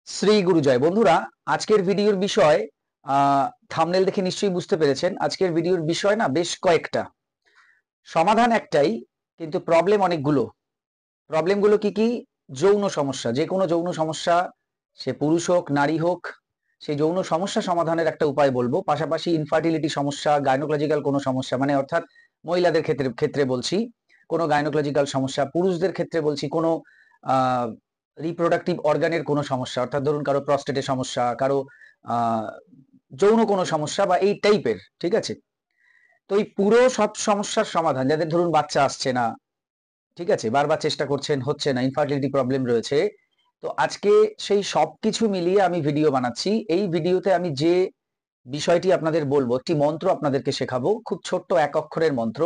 শ্রী গুরুজয় বন্ধুরা, আজকের ভিডিওর বিষয় থাম্বনেল দেখে নিশ্চয়ই বুঝতে পেরেছেন। আজকের ভিডিওর বিষয় না বেশ কয়েকটা, সমাধান একটাই কিন্তু প্রবলেম অনেকগুলো। প্রবলেমগুলো কি কি? যৌন সমস্যা, যে কোনো যৌন সমস্যা, সে পুরুষ হোক নারী হোক, সেই যৌন সমস্যা সমাধানের একটা উপায় বলবো। পাশাপাশি ইনফার্টিলিটি সমস্যা, গাইনোকোলজিক্যাল কোনো সমস্যা, মানে অর্থাৎ মহিলাদের ক্ষেত্রে ক্ষেত্রে বলছি কোনো গাইনোকোলজিক্যাল সমস্যা, পুরুষদের ক্ষেত্রে বলছি কোনো আহ রিপ্রোডাক্টিভ অর্গানের কোনো সমস্যা, অর্থাৎ ধরুন কারো প্রস্টেটের সমস্যা, কারো আহ যৌন কোনো সমস্যা বা এই টাইপের, ঠিক আছে? তো এই পুরো সব সমস্যার সমাধান, যাদের ধরুন বাচ্চা আসছে না, ঠিক আছে, বারবার চেষ্টা করছেন হচ্ছে না, ইনফার্টিলিটি প্রবলেম রয়েছে, তো আজকে সেই সবকিছু মিলিয়ে আমি ভিডিও বানাচ্ছি। এই ভিডিওতে আমি যে বিষয়টি আপনাদের বলবো, একটি মন্ত্র আপনাদেরকে শেখাবো, খুব ছোট্ট এক অক্ষরের মন্ত্র,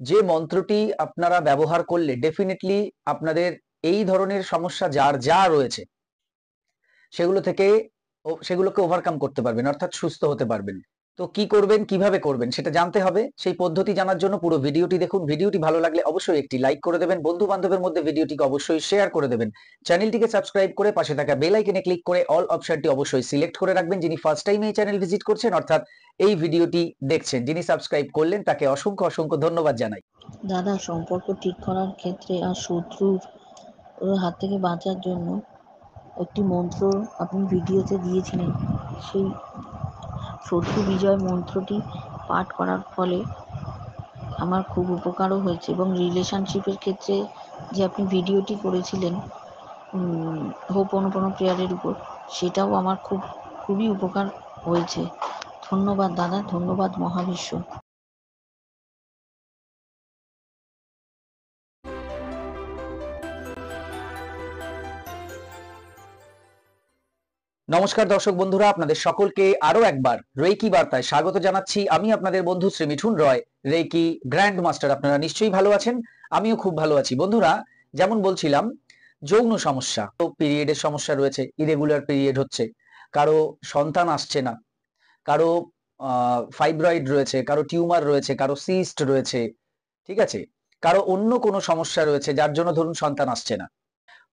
যে মন্ত্রটি আপনারা ব্যবহার করলে ডেফিনেটলি আপনাদের এই ধরনের সমস্যা যার যা রয়েছে সেগুলো থেকে সেগুলোকে ওভারকাম করতে পারবেন, অর্থাৎ সুস্থ হতে পারবেন। তো কি করবেন, কিভাবে করবেন সেটা জানতে হবে। সেই পদ্ধতি জানার জন্য পুরো ভিডিওটি দেখুন। ভিডিওটি ভালো লাগলে অবশ্যই একটি লাইক করে দেবেন, বন্ধু বান্ধবের মধ্যে ভিডিওটিকে অবশ্যই শেয়ার করে দেবেন, চ্যানেলটিকে সাবস্ক্রাইব করে পাশে থাকা বেল আইকনে ক্লিক করে অল অপশনটি অবশ্যই সিলেক্ট করে রাখবেন। যিনি ফার্স্ট টাইম এই চ্যানেল ভিজিট করছেন, অর্থাৎ এই ভিডিওটি দেখছেন, যিনি সাবস্ক্রাইব করলেন তাকে অসংখ্য অসংখ্য ধন্যবাদ জানাই। দাদা, সম্পর্ক ঠিক করার ক্ষেত্রে আর শত্রুর হাত থেকে বাঁচার জন্য একটি মন্ত্র আপনি ভিডিওতে দিয়েছিলেন। সেই শত্রু বিজয় মন্ত্রটি পাঠ করার ফলে আমার খুব উপকারও হয়েছে, এবং রিলেশনশিপের ক্ষেত্রে যে আপনি ভিডিওটি করেছিলেন হোপোনোপোনো প্রেয়ারের উপর, সেটাও আমার খুবই উপকার হয়েছে। ধন্যবাদ দাদা, ধন্যবাদ মহাবিশ্ব। নমস্কার দর্শক বন্ধুরা, আপনাদের সকলকে আরো একবার রেকি বার্তায় স্বাগত জানাচ্ছি। আমি আপনাদের বন্ধু শ্রী মিঠুন রয়, রেকি গ্র্যান্ড মাস্টার। আপনারা নিশ্চয়ই ভালো আছেন, আমিও খুব ভালো আছি। বন্ধুরা, যেমন বলছিলাম, যৌন সমস্যা, তো পিরিয়ডের সমস্যা রয়েছে, ইরেগুলার পিরিয়ড হচ্ছে, কারো সন্তান আসছে না, কারো ফাইব্রয়েড রয়েছে, কারো টিউমার রয়েছে, কারো সিস্ট রয়েছে, ঠিক আছে, কারো অন্য কোনো সমস্যা রয়েছে যার জন্য ধরুন সন্তান আসছে না।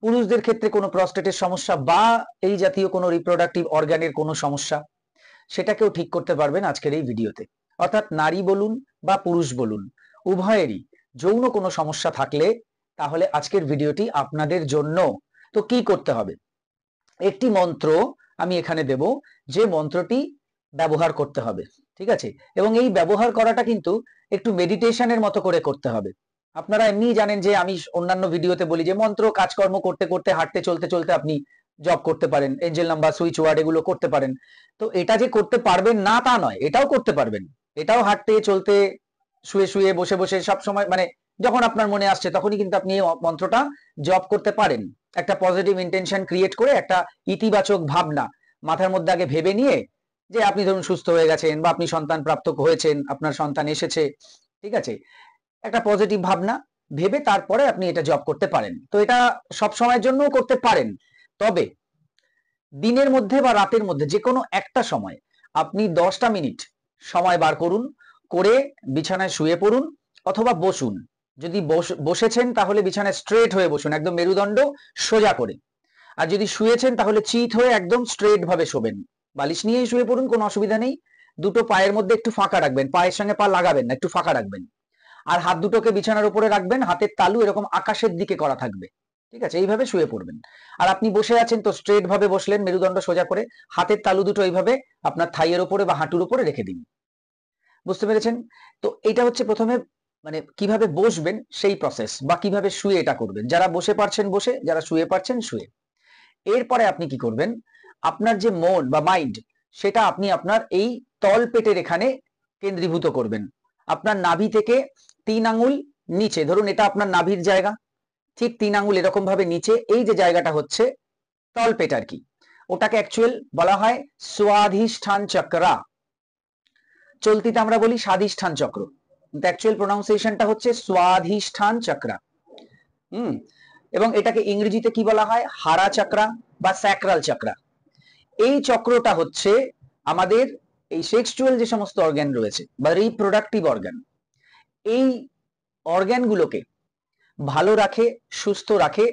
পুরুষদের ক্ষেত্রে কোনো প্রস্টেটের সমস্যা বা এই জাতীয় কোনো রিপ্রোডাক্টিভ অর্গানের কোনো সমস্যা, সেটাকেও ঠিক করতে পারবেন আজকের এই ভিডিওতে। অর্থাৎ নারী বলুন বা পুরুষ বলুন, উভয়েরই যৌন কোনো সমস্যা থাকলে তাহলে আজকের ভিডিওটি আপনাদের জন্য। তো কি করতে হবে? একটি মন্ত্র আমি এখানে দেব, যে মন্ত্রটি ব্যবহার করতে হবে, ঠিক আছে? এবং এই ব্যবহার করাটা কিন্তু একটু মেডিটেশনের মতো করে করতে হবে। আপনারা এমনি জানেন যে আমি অন্যান্য ভিডিওতে বলি যে মন্ত্র কাজকর্ম করতে করতে, হাঁটতে চলতে চলতে আপনি জব করতে পারেন, এঞ্জেল নাম্বার, সুইচ ওয়ার্ড এগুলো করতে পারেন। তো এটা যে করতে পারবেন না তা নয়, এটাও করতে পারবেন। এটাও হাঁটতে চলতে, শুয়ে শুয়ে, বসে বসে, সব সময়, মানে যখন আপনার মনে আসছে তখনই কিন্তু আপনি এই মন্ত্রটা জপ করতে পারেন। একটা পজিটিভ ইন্টেনশন ক্রিয়েট করে, একটা ইতিবাচক ভাবনা মাথার মধ্যে আগে ভেবে নিয়ে, যে আপনি ধরুন সুস্থ হয়ে গেছেন বা আপনি সন্তান প্রাপ্ত হয়েছেন, আপনার সন্তান এসেছে, ঠিক আছে, একটা পজিটিভ ভাবনা ভেবে তারপরে আপনি এটা জব করতে পারেন। তো এটা সব সময়ের জন্য করতে পারেন, তবে দিনের মধ্যে বা রাতের মধ্যে যে কোনো একটা সময় আপনি 10টা মিনিট সময় বার করুন, করে বিছানায় শুয়ে পড়ুন অথবা বসুন। যদি বসেছেন তাহলে বিছানায় স্ট্রেট হয়ে বসুন, একদম মেরুদণ্ড সোজা করে। আর যদি শুয়েছেন তাহলে চিত হয়ে একদম স্ট্রেট ভাবে শোবেন। বালিশ নিয়েই শুয়ে পড়ুন, কোনো অসুবিধা নেই। দুটো পায়ের মধ্যে একটু ফাঁকা রাখবেন, পায়ের সঙ্গে পা লাগাবেন না, একটু ফাঁকা রাখবেন। আর হাত দুটোকে বিছানার উপরে রাখবেন, হাতের তালু এরকম আকাশের দিকে করা থাকবে, ঠিক আছে? এইভাবে শুয়ে পড়বেন। আর আপনি বসে আছেন তো স্ট্রেট ভাবে বসলেন, মেরুদণ্ড সোজা করে, হাতের তালু দুটো এইভাবে আপনার থাইয়ের উপরে বা হাঁটুর উপরে রেখে দিন। বুঝতে পেরেছেন? তো এটা হচ্ছে প্রথমে, মানে কিভাবে বসবেন সেই প্রসেস, বা কিভাবে শুয়ে এটা করবেন। যারা বসে পারছেন বসে, যারা শুয়ে পারছেন শুয়ে। এরপরে আপনি কি করবেন? আপনার যে মন বা মাইন্ড, সেটা আপনি আপনার এই তল পেটের এখানে কেন্দ্রীভূত করবেন। আপনার নাভি থেকে 3 আঙ্গুল নিচে, ধরুন এটা আপনার নাভির জায়গা, ঠিক 3 আঙ্গুল এরকম ভাবে নিচে, এই যে জায়গাটা হচ্ছে তল পেট আর কি, ওটাকে অ্যাকচুয়াল বলা হয় স্বাধিষ্ঠান চক্রা। চলতিতে আমরা বলি স্বাধিষ্ঠান চক্র, কিন্তু অ্যাকচুয়াল প্রোনাউন্সিয়েশনটা হচ্ছে স্বাধিষ্ঠান চক্রা। এবং এটাকে ইংরেজিতে কি বলা হয়? হারা চক্রা বা স্যাক্রাল চক্রা। এই চক্রটা হচ্ছে আমাদের এই সেক্সুয়াল যে সমস্ত অর্গান রয়েছে বা রিপ্রোডাক্টিভ অর্গান, এই অর্গানগুলোকে ভালো রাখে, সুস্থ রাখে,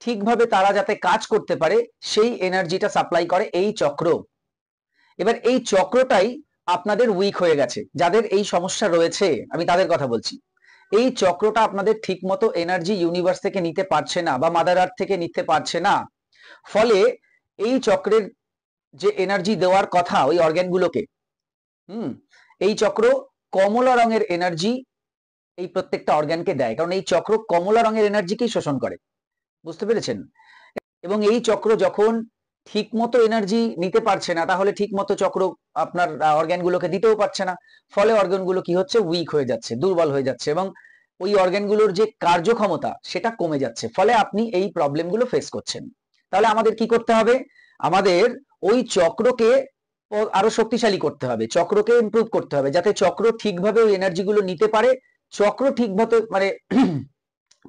ঠিকভাবে তারা যাতে কাজ করতে পারে সেই এনার্জিটা সাপ্লাই করে এই চক্র। এবার এই চক্রটাই আপনাদের উইক হয়ে গেছে, যাদের এই সমস্যা রয়েছে আমি তাদের কথা বলছি। এই চক্রটা আপনাদের ঠিক মতো এনার্জি ইউনিভার্স থেকে নিতে পারছে না বা মাদার আর্থ থেকে নিতে পারছে না, ফলে এই চক্রের যে এনার্জি দেওয়ার কথা ওই অর্গ্যানগুলোকে, এই চক্র কমলা রঙের এনার্জি এই প্রত্যেকটা অর্গ্যানকে দেয়, কারণ এই চক্র কমলা রঙের এনার্জিকেই শোষণ করে, বুঝতে পেরেছেন? এবং এই চক্র যখন ঠিক মতো এনার্জি নিতে পারছে না, তাহলে ঠিক মতো চক্র আপনার অর্গ্যানগুলোকে দিতেও পারছে না, ফলে অর্গ্যানগুলো কি হচ্ছে, উইক হয়ে যাচ্ছে, দুর্বল হয়ে যাচ্ছে, এবং ওই অর্গ্যানগুলোর যে কার্যক্ষমতা সেটা কমে যাচ্ছে, ফলে আপনি এই প্রবলেমগুলো ফেস করছেন। তাহলে আমাদের কি করতে হবে? আমাদের ওই চক্রকে আরো শক্তিশালী করতে হবে, চক্রকে ইমপ্রুভ করতে হবে, যাতে চক্র ঠিকভাবে ওই এনার্জিগুলো নিতে পারে। চক্র ঠিকভাবে মানে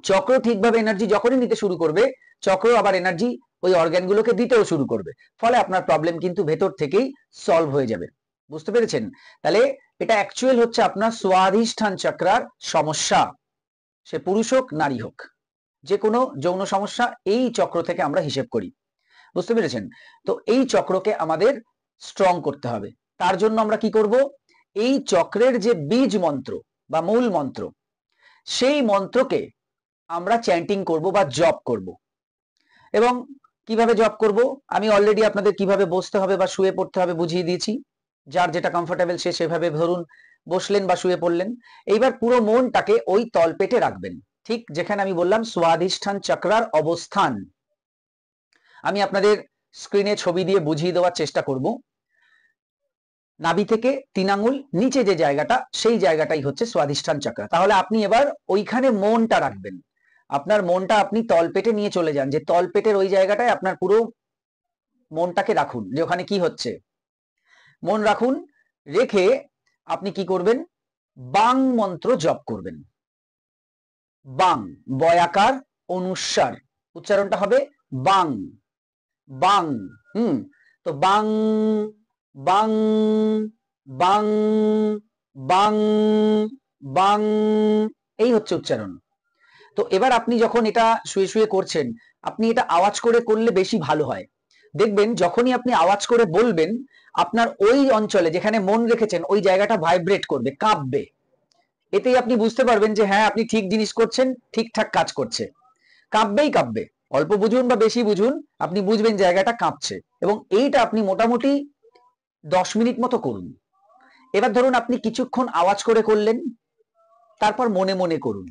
চক্র ঠিকভাবে এনার্জি যখনই নিতে শুরু করবে, চক্র আবার এনার্জি ওই অর্গ্যানগুলোকে দিতেও শুরু করবে, ফলে আপনার প্রবলেম কিন্তু ভেতর থেকেই সলভ হয়ে যাবে, বুঝতে পেরেছেন? তাহলে এটা অ্যাকচুয়াল হচ্ছে আপনার স্বাধিষ্ঠান চক্রার সমস্যা, সে পুরুষ হোক নারী হোক, যে কোনো যৌন সমস্যা এই চক্র থেকে আমরা হিসেব করি, বুঝতে পেরেছেন? তো এই চক্রকে আমাদের স্ট্রং করতে হবে। তার জন্য আমরা কি করব? এই চক্রের যে বীজ মন্ত্র বা মূল মন্ত্র, সেই মন্ত্রকে আমরা চ্যান্টিং করব বা জপ করব। এবং কিভাবে জপ করব আমি অলরেডি আপনাদের কিভাবে বসতে হবে বা শুয়ে পড়তে হবে বুঝিয়ে দিয়েছি। যার যেটা কমফোর্টেবল সে সেভাবে ধরুন বসলেন বা শুয়ে পড়লেন। এইবার পুরো মনটাকে ওই তলপেটে রাখবেন, ঠিক যেখানে আমি বললাম স্বাধিষ্ঠান চক্রার অবস্থান। আমি আপনাদের স্ক্রিনে ছবি দিয়ে বুঝিয়ে দেওয়ার চেষ্টা করব। নাভি থেকে 3 আঙ্গুল নিচে যে জায়গাটা, সেই জায়গাটাই হচ্ছে স্বাধিষ্ঠান চক্র। তাহলে আপনি এবার ওইখানে মনটা রাখবেন, আপনার মনটা আপনি তলপেটে নিয়ে চলে যান, যে তলপেটের ওই জায়গাটায় আপনার পুরো মনটাকে রাখুন, যে ওখানে কি হচ্ছে। মন রাখুন, রেখে আপনি কি করবেন? বাং মন্ত্র জপ করবেন। বাং, বয়াকার অনুস্বার, উচ্চারণটা হবে বাং, বাং। তো বাং বাং বাং বাং বাং, এই হচ্ছে উচ্চারণ। তো এবার আপনি যখন এটা শুয়ে শুয়ে করছেন, আপনি এটা আওয়াজ করে করলে বেশি ভালো হয়। দেখবেন যখনই আপনি আওয়াজ করে বলবেন, আপনার ওই অঞ্চলে যেখানে মন রেখেছেন ওই জায়গাটা ভাইব্রেট করবে, কাঁপবে। এতেই আপনি বুঝতে পারবেন যে হ্যাঁ আপনি ঠিক জিনিস করছেন, ঠিকঠাক কাজ করছে। কাঁপবেই কাঁপবে, অল্প বুঝুন বা বেশি বুঝুন, আপনি বুঝবেন জায়গাটা কাঁপছে। এবং এইটা আপনি মোটামুটি 10 মিনিট মতো করুন। এবার ধরুন আপনি কিছুক্ষণ আওয়াজ করে করলেন, তারপর মনে মনে করুন।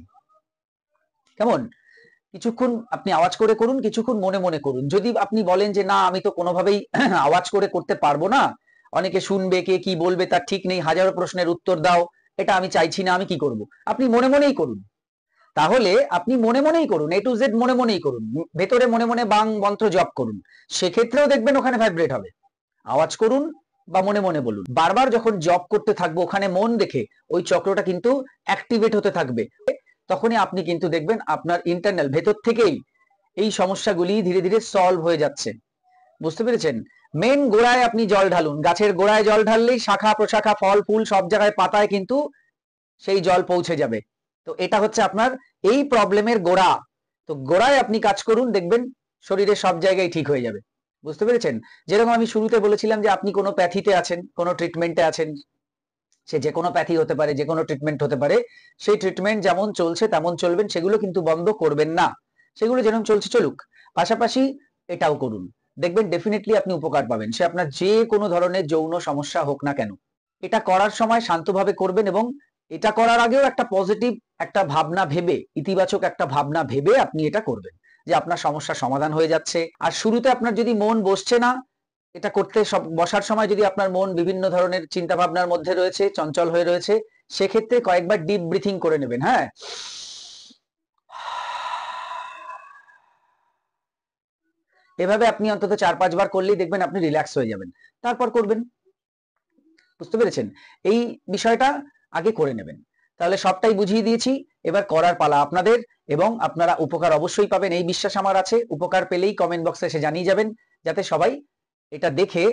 কেমন? কিছুক্ষণ আপনি আওয়াজ করে করুন, কিছুক্ষণ মনে মনে করুন। যদি আপনি বলেন যে না আমি তো কোনোভাবেই আওয়াজ করে করতে পারবো না, অনেকে শুনবে, কে কি বলবে তার ঠিক নেই, হাজারো প্রশ্নের উত্তর দাও, এটা আমি চাইছি না, আমি কি করব? আপনি মনে মনেই করুন। তাহলে আপনি মনে মনেই করুন, A to Z মনে মনেই করুন, ভেতরে মনে মনে বাং মন্ত্র জপ করুন, সেক্ষেত্রেও দেখবেন ওখানে ভাইব্রেট হবে। আওয়াজ করুন বা মনে মনে বলুন, বারবার যখন জপ করতে থাকবো ওখানে মন দেখে, ওই চক্রটা কিন্তু অ্যাক্টিভেট হতে থাকবে। তখনই আপনি কিন্তু দেখবেন আপনার ইন্টারনাল ভেতর থেকেই এই সমস্যাগুলি ধীরে ধীরে সলভ হয়ে যাচ্ছে, বুঝতে পেরেছেন? মেন গোড়ায় আপনি জল ঢালুন, গাছের গোড়ায় জল ঢাললেই শাখা প্রশাখা ফল ফুল সব জায়গায় পাতায় কিন্তু সেই জল পৌঁছে যাবে। তো এটা হচ্ছে আপনার এই প্রবলেমের গোড়া। তো গোড়ায় আপনি কাজ করুন, দেখবেন শরীরের সব জায়গায় ঠিক হয়ে যাবে, বুঝতে পেরেছেন? যেরকম আমি শুরুতে বলেছিলাম যে আপনি কোনো প্যাথিতে আছেন, কোনো ট্রিটমেন্টে আছেন, সে যে কোনো প্যাথি হতে পারে, যে কোনো ট্রিটমেন্ট হতে পারে, সেই ট্রিটমেন্ট যেমন চলছে তেমন চলবেন, সেগুলো কিন্তু বন্ধ করবেন না, সেগুলো যেরকম চলছে চলুক, পাশাপাশি এটাও করুন, দেখবেন ডেফিনেটলি আপনি উপকার পাবেন, সে আপনার যে কোনো ধরনের যৌন সমস্যা হোক না কেন। এটা করার সময় শান্তভাবে করবেন, এবং এটা করার আগেও একটা পজিটিভ একটা ভাবনা ভেবে, ইতিবাচক একটা ভাবনা ভেবে আপনি এটা করবেন, যে আপনার সমস্যার সমাধান হয়ে যাচ্ছে। আর শুরুতে আপনার যদি মন বসছে না, এটা করতে বসার সময় যদি আপনার মন বিভিন্ন ধরনের চিন্তা ভাবনার মধ্যে রয়েছে, চঞ্চল হয়ে রয়েছে, সেক্ষেত্রে কয়েকবার ডিপ ব্রিথিং করে নেবেন। হ্যাঁ, এভাবে আপনি অন্তত 4-5 বার করলেই দেখবেন আপনি রিল্যাক্স হয়ে যাবেন, তারপর করবেন, বুঝতে পেরেছেন? এই বিষয়টা আগে করে নেবেন। তাহলে সবটাই বুঝিয়ে দিয়েছি, এবার করার পালা আপনাদের, এবং আপনারা উপকার অবশ্যই পাবেন এই বিশ্বাস আমার আছে। উপকার পেলেই কমেন্ট বক্সে এসে জানিয়ে যাবেন, যাতে সবাই এটা দেখে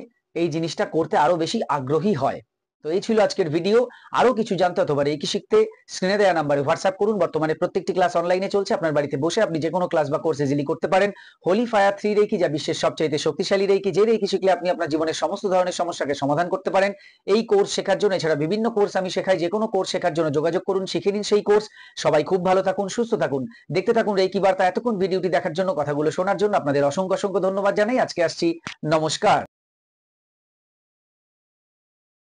এই জিনিসটা করতে আরো বেশি আগ্রহী হয়। তো এই ছিল আজকের ভিডিও। আরো কিছু জানতে অথবা রেকি শিখতে স্ক্রিনে দেওয়া নাম্বারে হোয়াটসঅ্যাপ করুন। বর্তমানে প্রত্যেকটি ক্লাস অনলাইনে চলছে, আপনার বাড়িতে বসে আপনি যে কোনো ক্লাস বা কোর্স ইজিলি করতে পারেন। হোলি ফায়ার 3 রেকি, যা বিশ্বের সবচেয়ে শক্তিশালী রেকি, যে রেকি শিখলে আপনি আপনার জীবনের সমস্ত ধরনের সমস্যাকে সমাধান করতে পারেন। এই কোর্স শেখার জন্য, এছাড়া বিভিন্ন কোর্স আমি শেখাই, যে কোনো কোর্স শেখার জন্য যোগাযোগ করুন, শিখে নিন সেই কোর্স। সবাই খুব ভালো থাকুন, সুস্থ থাকুন, দেখতে থাকুন রেকি বার্তা। এতক্ষণ ভিডিওটি দেখার জন্য, কথাগুলো শোনার জন্য আপনাদের অসংখ্য অসংখ্য ধন্যবাদ জানাই। আজকে আসছি, নমস্কার।